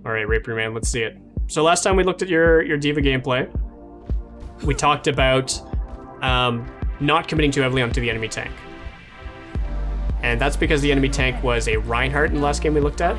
All right, Rapier Man, let's see it. So last time we looked at your D.Va gameplay, we talked about not committing too heavily onto the enemy tank. And that's because the enemy tank was a Reinhardt in the last game we looked at.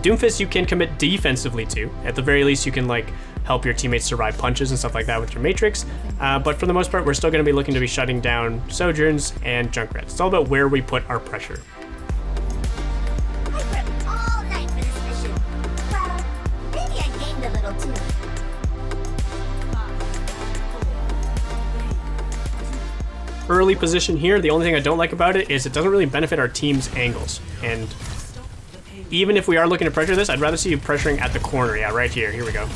Doomfist you can commit defensively to. At the very least, you can like help your teammates survive punches and stuff like that with your Matrix. But for the most part, we're still going to be looking to be shutting down Sojourns and Junkrats. It's all about where we put our pressure. I prepped all night for this mission. Well, maybe I gained a little too. Early position here, the only thing I don't like about it is it doesn't really benefit our team's angles. And even if we are looking to pressure this, I'd rather see you pressuring at the corner. Yeah, right here. Here we go.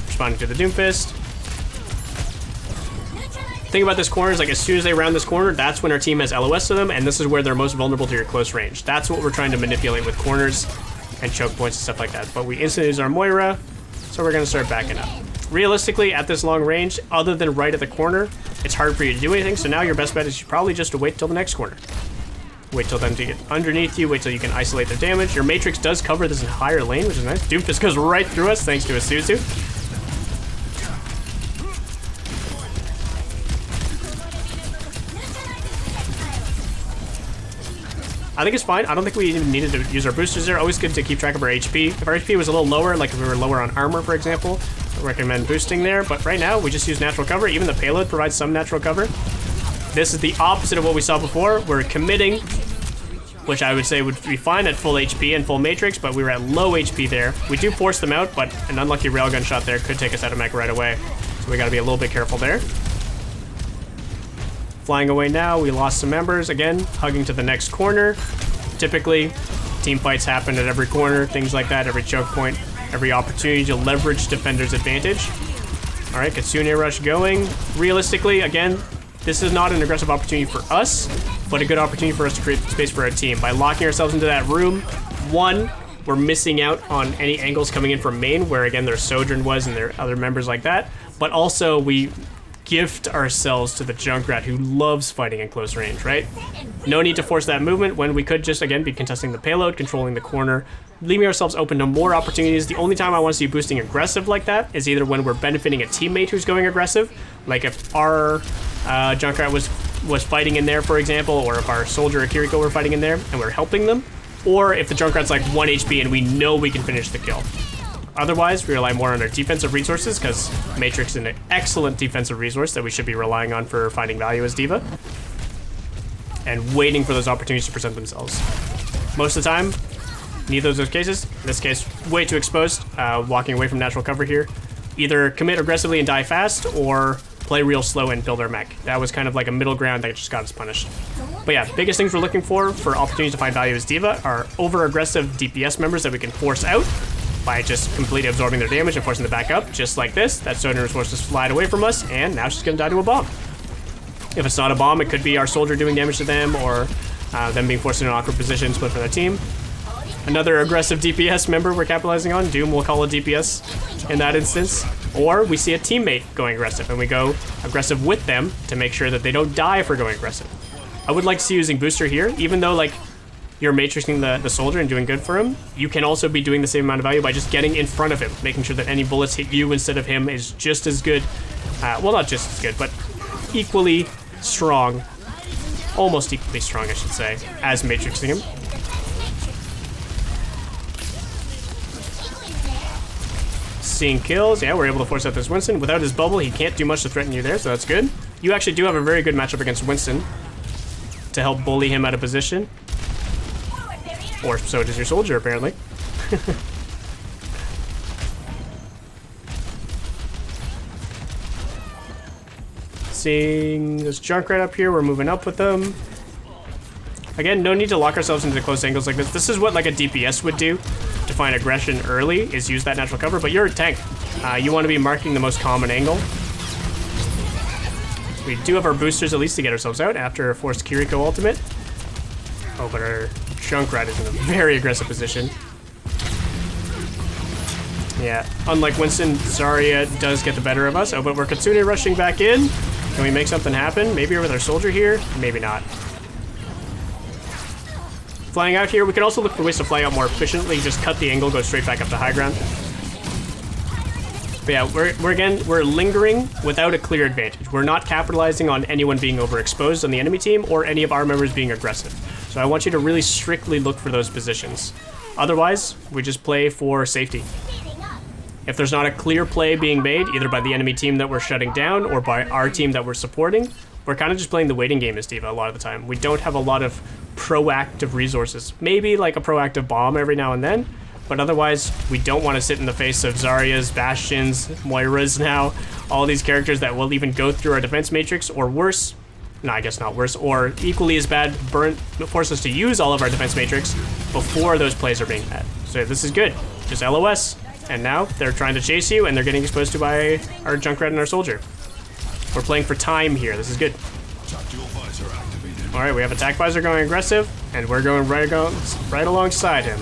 Responding to the Doomfist. The thing about this corner is like as soon as they round this corner, that's when our team has LOS to them, and this is where they're most vulnerable to your close range. That's what we're trying to manipulate with corners and choke points and stuff like that. But we instantly use our Moira, so we're going to start backing up. Realistically, at this long range, other than right at the corner, it's hard for you to do anything, so now your best bet is probably just to wait till the next corner. Wait till them to get underneath you, wait till you can isolate their damage. Your Matrix does cover this entire lane, which is nice. Doomfist goes right through us thanks to a Suzu. I think it's fine. I don't think we even needed to use our boosters there. Always good to keep track of our HP. If our HP was a little lower, like if we were lower on armor, for example, I recommend boosting there. But right now, we just use natural cover. Even the payload provides some natural cover. This is the opposite of what we saw before. We're committing, which I would say would be fine at full HP and full Matrix, but we were at low HP there. We do force them out, but an unlucky railgun shot there could take us out of mech right away. So we gotta be a little bit careful there. Flying away now, we lost some members. Again, hugging to the next corner. Typically, team fights happen at every corner, things like that, every choke point, every opportunity to leverage defender's advantage. All right, Kitsune Rush going. Realistically, again, this is not an aggressive opportunity for us, but a good opportunity for us to create space for our team. By locking ourselves into that room, one, we're missing out on any angles coming in from main, where again, their Sojourn was and there are other members like that, but also we gift ourselves to the Junkrat who loves fighting in close range, right? No need to force that movement when we could just, again, be contesting the payload, controlling the corner, leaving ourselves open to more opportunities. The only time I want to see boosting aggressive like that is either when we're benefiting a teammate who's going aggressive, like if our Junkrat was fighting in there, for example, or if our soldier or Kiriko were fighting in there and we're helping them, or if the Junkrat's like 1 HP and we know we can finish the kill. Otherwise, we rely more on our defensive resources because Matrix is an excellent defensive resource that we should be relying on for finding value as D.Va. And waiting for those opportunities to present themselves. Most of the time, neither of those cases. In this case, way too exposed, walking away from natural cover here. Either commit aggressively and die fast, or play real slow and build our mech. That was kind of like a middle ground that just got us punished. But yeah, biggest things we're looking for opportunities to find value as D.Va are over-aggressive DPS members that we can force out by just completely absorbing their damage and forcing them back up, just like this. That Sojourner was forced to slide away from us, and now she's gonna die to a bomb. If it's not a bomb, it could be our soldier doing damage to them, or them being forced in an awkward position, split from their team. Another aggressive DPS member we're capitalizing on. Doom will call a DPS in that instance. Or we see a teammate going aggressive, and we go aggressive with them to make sure that they don't die if we're going aggressive. I would like to see using booster here, even though like you're matrixing the soldier and doing good for him, you can also be doing the same amount of value by just getting in front of him, making sure that any bullets hit you instead of him is just as good. Well, not just as good, but equally strong, almost equally strong, I should say, as matrixing him. Seeing kills, yeah, we're able to force out this Winston. Without his bubble, he can't do much to threaten you there, so that's good. You actually do have a very good matchup against Winston to help bully him out of position. Or so does your soldier, apparently. Seeing this Junkrat up here, we're moving up with them. Again, no need to lock ourselves into close angles like this. This is what like a DPS would do to find aggression early, is use that natural cover, but you're a tank. You want to be marking the most common angle. We do have our boosters at least to get ourselves out after a forced Kiriko ultimate. Oh, but our Junkrat is in a very aggressive position. Yeah, unlike Winston, Zarya does get the better of us. Oh, but we're Kitsune rushing back in. Can we make something happen? Maybe with our soldier here? Maybe not. flying out here. We can also look for ways to fly out more efficiently. Just cut the angle, go straight back up to high ground. But yeah, we're lingering without a clear advantage. We're not capitalizing on anyone being overexposed on the enemy team or any of our members being aggressive. So I want you to really strictly look for those positions. Otherwise, we just play for safety. If there's not a clear play being made, either by the enemy team that we're shutting down or by our team that we're supporting, we're kind of just playing the waiting game as D.Va a lot of the time. We don't have a lot of proactive resources. Maybe like a proactive bomb every now and then, but otherwise, we don't want to sit in the face of Zaryas, Bastions, Moiras now, all these characters that will even go through our defense matrix, or worse, no, I guess not worse, or equally as bad, force us to use all of our defense matrix before those plays are being met. So this is good. Just LOS, and now they're trying to chase you, and they're getting exposed to by our Junkrat and our Soldier. We're playing for time here. This is good. All right, we have Attack Visor going aggressive, and we're going right alongside him.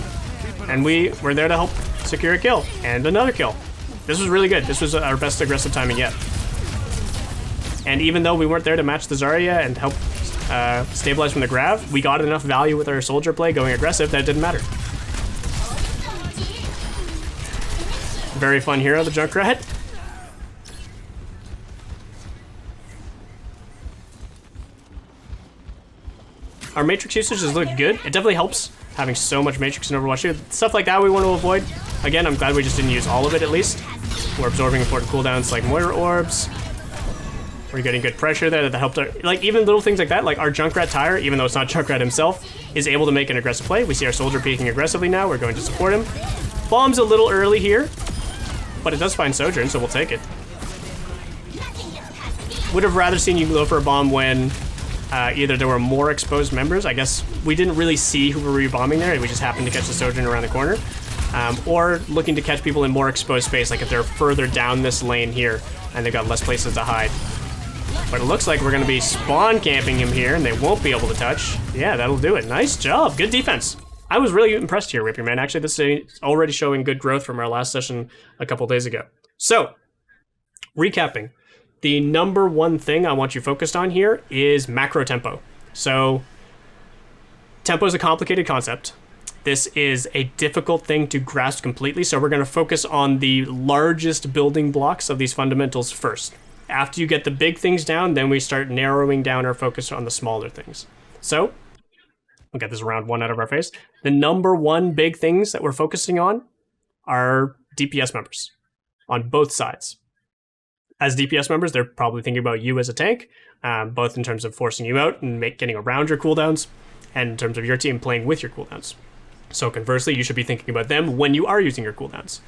And we're there to help secure a kill, and another kill. This was really good. This was our best aggressive timing yet. And even though we weren't there to match the Zarya and help stabilize from the Grav, we got enough value with our Soldier play going aggressive that it didn't matter. Very fun hero, the Junkrat. Our Matrix usage has looked good. It definitely helps having so much Matrix in Overwatch 2. Stuff like that we want to avoid. Again, I'm glad we just didn't use all of it at least. We're absorbing important cooldowns like Moira Orbs. We're getting good pressure there that helped our, like even little things like that, like our Junkrat tire, even though it's not Junkrat himself, is able to make an aggressive play. We see our Soldier peeking aggressively now. We're going to support him. Bomb's a little early here, but it does find Sojourn, so we'll take it. Would have rather seen you go for a bomb when either there were more exposed members. I guess we didn't really see who we were bombing there. We just happened to catch the Sojourn around the corner. Or looking to catch people in more exposed space, like if they're further down this lane here and they've got less places to hide. But it looks like we're going to be spawn camping him here and they won't be able to touch. Yeah, that'll do it. Nice job. Good defense. I was really impressed here, Rippy Man. Actually, this is already showing good growth from our last session a couple days ago. So, recapping. The number one thing I want you focused on here is macro tempo. So, tempo is a complicated concept. This is a difficult thing to grasp completely, so we're going to focus on the largest building blocks of these fundamentals first. After you get the big things down, then we start narrowing down our focus on the smaller things. So, we'll get this round one out of our face. The number one big things that we're focusing on are DPS members on both sides. As DPS members, they're probably thinking about you as a tank, both in terms of forcing you out and getting around your cooldowns, and in terms of your team playing with your cooldowns. So conversely, you should be thinking about them when you are using your cooldowns.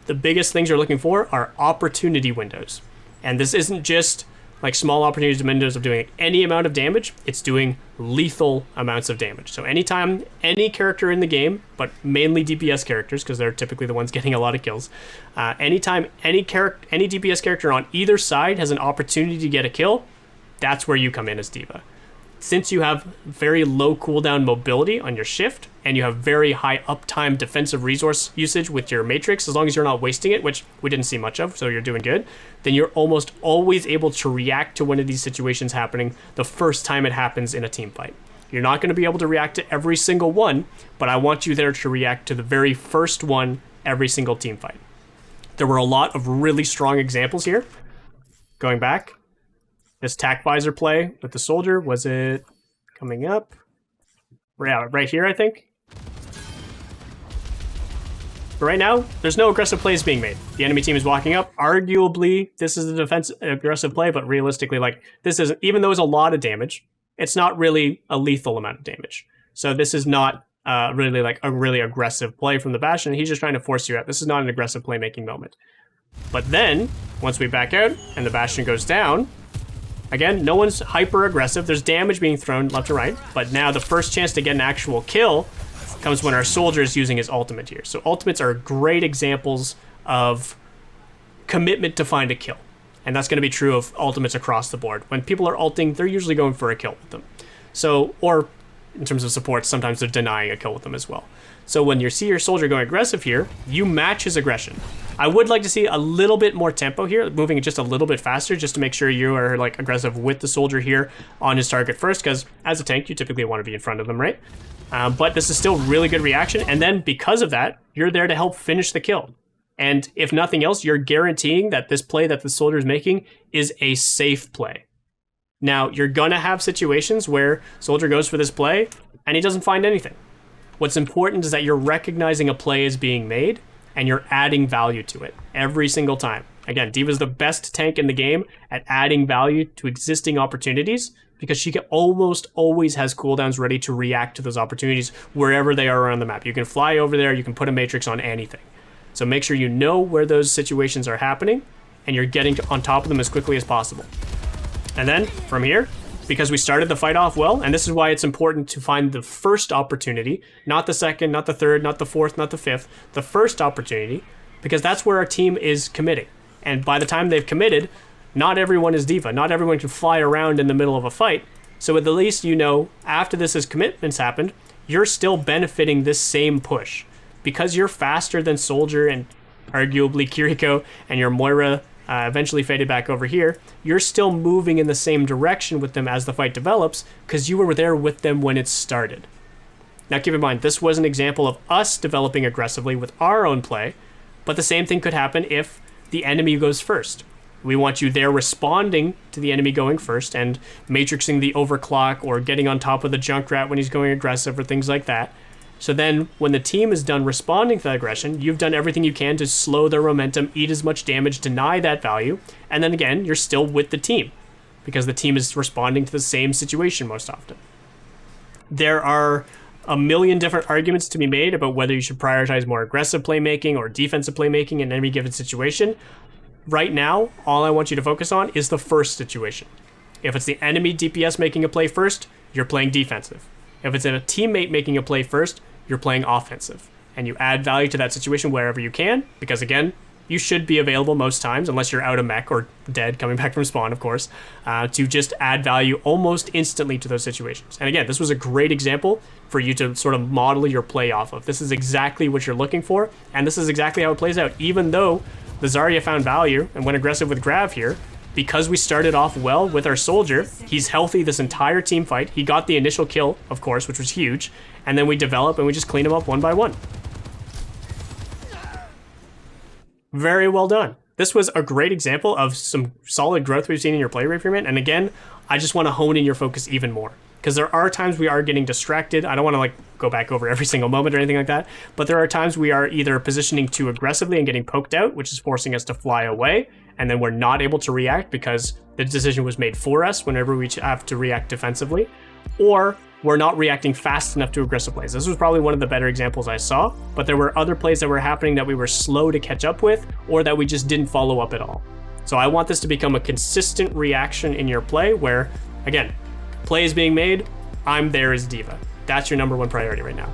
The biggest things you're looking for are opportunity windows. And this isn't just like small opportunity windows of doing any amount of damage, it's doing lethal amounts of damage. So anytime any character in the game, but mainly DPS characters, because they're typically the ones getting a lot of kills, anytime any DPS character on either side has an opportunity to get a kill, that's where you come in as D.Va. Since you have very low cooldown mobility on your shift, and you have very high uptime defensive resource usage with your Matrix, as long as you're not wasting it, which we didn't see much of, so you're doing good, then you're almost always able to react to one of these situations happening the first time it happens in a team fight. You're not going to be able to react to every single one, but I want you there to react to the very first one every single team fight. There were a lot of really strong examples here. Going back, this Tac Visor play with the Soldier, was it coming up? Yeah, right here, I think. But right now, there's no aggressive plays being made. The enemy team is walking up. Arguably, this is a defense aggressive play, but realistically, like this isn't, even though it's a lot of damage, it's not really a lethal amount of damage. So this is not really like a really aggressive play from the Bastion. He's just trying to force you out. This is not an aggressive playmaking moment. But then, once we back out and the Bastion goes down, again, no one's hyper aggressive. There's damage being thrown left to right, but now the first chance to get an actual kill comes when our Soldier is using his ultimate here. So ultimates are great examples of commitment to find a kill. And that's going to be true of ultimates across the board. When people are ulting, they're usually going for a kill with them. So, or in terms of supports, sometimes they're denying a kill with them as well. So when you see your soldier going aggressive here, you match his aggression. I would like to see a little bit more tempo here, moving just a little bit faster, just to make sure you are like aggressive with the soldier here on his target first, because as a tank, you typically want to be in front of them, right? But this is still really good reaction, and then because of that, you're there to help finish the kill. And if nothing else, you're guaranteeing that this play that the soldier is making is a safe play. Now, you're gonna have situations where soldier goes for this play, and he doesn't find anything. What's important is that you're recognizing a play is being made and you're adding value to it every single time. Again, D.Va's the best tank in the game at adding value to existing opportunities because she almost always has cooldowns ready to react to those opportunities wherever they are around the map. You can fly over there, you can put a matrix on anything. So make sure you know where those situations are happening and you're getting on top of them as quickly as possible. And then from here, because we started the fight off well, and this is why it's important to find the first opportunity, not the second, not the third, not the fourth, not the fifth, the first opportunity, because that's where our team is committing. And by the time they've committed, not everyone is D.Va. Not everyone can fly around in the middle of a fight. So at the least, you know, after this has commitments happened, you're still benefiting this same push. Because you're faster than Soldier and arguably Kiriko and your Moira eventually faded back over here, you're still moving in the same direction with them as the fight develops because you were there with them when it started. Now keep in mind, this was an example of us developing aggressively with our own play, but the same thing could happen if the enemy goes first. We want you there responding to the enemy going first and matrixing the overclock or getting on top of the Junkrat when he's going aggressive or things like that. So then when the team is done responding to that aggression, you've done everything you can to slow their momentum, eat as much damage, deny that value, and then again, you're still with the team because the team is responding to the same situation most often. There are a million different arguments to be made about whether you should prioritize more aggressive playmaking or defensive playmaking in any given situation. Right now, all I want you to focus on is the first situation. If it's the enemy DPS making a play first, you're playing defensive. If it's a teammate making a play first, you're playing offensive. And you add value to that situation wherever you can, because again, you should be available most times, unless you're out of mech or dead, coming back from spawn, of course, to just add value almost instantly to those situations. And again, this was a great example for you to sort of model your play off of. This is exactly what you're looking for, and this is exactly how it plays out. Even though the Zarya found value and went aggressive with Grav here, because we started off well with our soldier, he's healthy this entire team fight. He got the initial kill, of course, which was huge, and then we develop and we just clean him up one by one. Very well done. This was a great example of some solid growth we've seen in your play rate, and again, I just want to hone in your focus even more. Because there are times we are getting distracted. I don't want to like go back over every single moment or anything like that, but there are times we are either positioning too aggressively and getting poked out, which is forcing us to fly away, and then we're not able to react because the decision was made for us whenever we have to react defensively, or we're not reacting fast enough to aggressive plays. This was probably one of the better examples I saw, but there were other plays that were happening that we were slow to catch up with, or that we just didn't follow up at all. So I want this to become a consistent reaction in your play where, again, play is being made, I'm there as D.Va. That's your number one priority right now.